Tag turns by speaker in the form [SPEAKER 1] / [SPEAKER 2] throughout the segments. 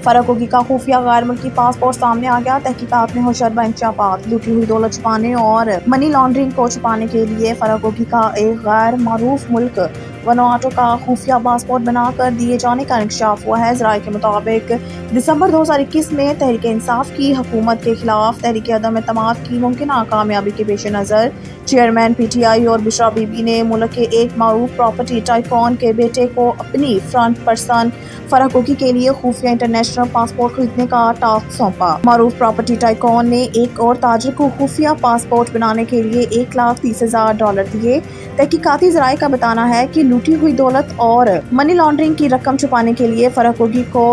[SPEAKER 1] फराकोगी का खुफिया गैर मुल्की पासपोर्ट सामने आ गया। तहकीकात में होशरबा इंकशाफात। लूटी हुई दौलत छुपाने और मनी लॉन्ड्रिंग को छुपाने के लिए फराकोगी का एक गैर मारूफ मुल्क वनुआटू का खुफिया पासपोर्ट बनाकर दिए जाने का इंकशाफ हुआ है। ज़राए के मुताबिक दिसंबर 2021 में तहरीक इंसाफ की हुकूमत के खिलाफ तहरीक अदम एतमाद की मुमकिन कामयाबी के पेश नज़र चेयरमैन PTI और बुशरा बीबी ने मुल्क के एक मारूफ प्रॉपर्टी टाइकॉन के बेटे को अपनी फ्रंट पर्सन फराकोगी के लिए खुफिया इंटरनेशनल पासपोर्ट खरीदने का टास्क सौंपा। मारूफ प्रॉपर्टी टाइकॉन ने एक और ताजिर को खुफिया पासपोर्ट बनाने के लिए $1,30,000 दिए। तहकीकाती ज़राए का बताना है कि लूटी हुई दौलत और मनी लॉन्ड्रिंग की रकम छुपाने के लिए फराकोगी को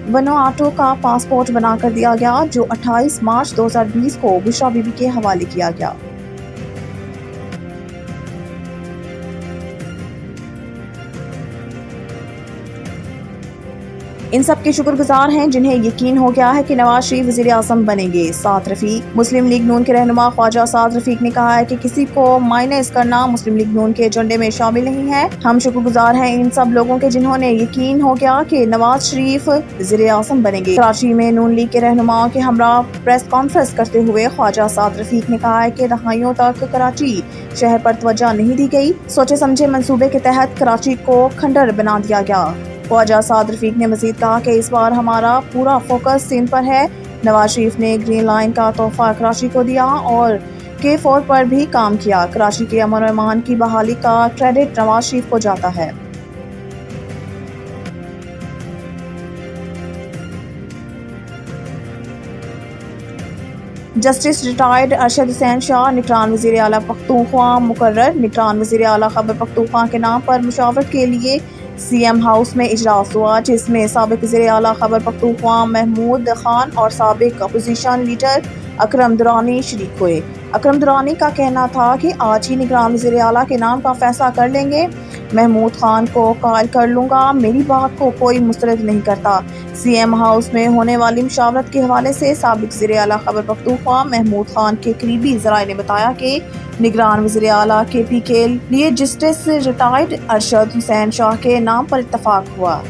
[SPEAKER 1] वनुआटू का पासपोर्ट बनाकर दिया गया, जो 28 मार्च 2020 को बुशरा बीबी के हवाले किया गया। इन सब के शुक्रगुजार हैं जिन्हें यकीन हो गया है कि नवाज शरीफ वज़ीर आज़म बनेंगे। साद रफीक। मुस्लिम लीग नून के रहनुमा ख्वाजा साद रफीक ने कहा है कि किसी को माइनस करना मुस्लिम लीग नून के एजेंडे में शामिल नहीं है। हम शुक्रगुजार हैं इन सब लोगों के जिन्होंने यकीन हो गया कि नवाज शरीफ वज़ीर आज़म बनेंगे। कराची में नून लीग के रहनुमाओं के हमरा प्रेस कॉन्फ्रेंस करते हुए ख्वाजा साद रफीक ने कहा है कि दहाइयों तक कराची शहर पर तवज्जो नहीं दी गई। सोचे समझे मंसूबे के तहत कराची को खंडर बना दिया गया। ख्वाजा साद रफीक ने मजीद कहा कि इस बार हमारा पूरा फोकस सिंध पर है। नवाज शरीफ ने ग्रीन लाइन का तोहफा कराची को दिया और K4 पर भी काम किया। कराची के अमन और ईमान की बहाली का क्रेडिट नवाज शरीफ को जाता है। जस्टिस रिटायर्ड अरशद हुसैन शाह निगरान वज़ीर आला पख्तूनख्वा मुकर्रर। निगरान वज़ीर आला खैबर पख्तूनख्वा के नाम पर मुशावरत के लिए CM हाउस में इजलास हुआ, जिसमें साबिक वज़ीर आला खैबर पख्तूनख्वा महमूद खान और साबिक अपोजिशन लीडर अकरम दुरानी शरीक हुए। अकरम दुरानी का कहना था कि आज ही निगरान वज़ीर आला के नाम का फैसला कर लेंगे। महमूद खान को कायल कर लूँगा, मेरी बात को कोई मुस्तरद नहीं करता। CM हाउस में होने वाली मुशावरत के हवाले से साबिक वज़ीर आला खैबर पख्तूनख्वा महमूद खान के करीबी ज़राए ने बताया कि निगरान वज़ीर आला KP के लिए जस्टिस रिटायर्ड अरशद हुसैन शाह के नाम पर इत्तफाक हुआ।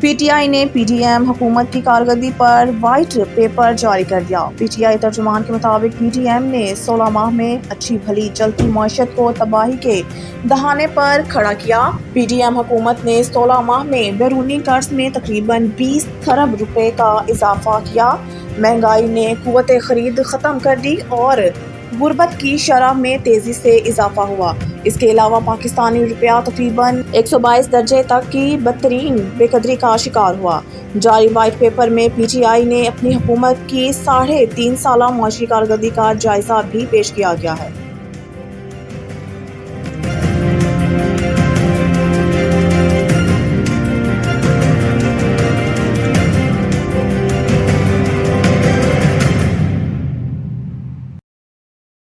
[SPEAKER 1] PTI ने PDM हुकूमत की कारकर्दगी पर वाइट पेपर जारी कर दिया। PTI तर्जुमान के मुताबिक PDM ने 16 माह में अच्छी भली चलती मईशत को तबाही के दहाने पर खड़ा किया। PDM हुकूमत ने 16 माह में बैरूनी कर्ज में तकरीबन 20 खरब रुपए का इजाफा किया। महंगाई ने कुव्वत खरीद खत्म कर दी और गुर्बत की शरह में तेजी से इजाफा हुआ। इसके अलावा पाकिस्तानी रुपया तकरीबन 122 दर्जे तक की बदतरीन बेकदरी का शिकार हुआ। जारी वाइट पेपर में PTI ने अपनी हुकूमत की 3.5 साला मुआशी कारकर्दगी का जायजा भी पेश किया गया है।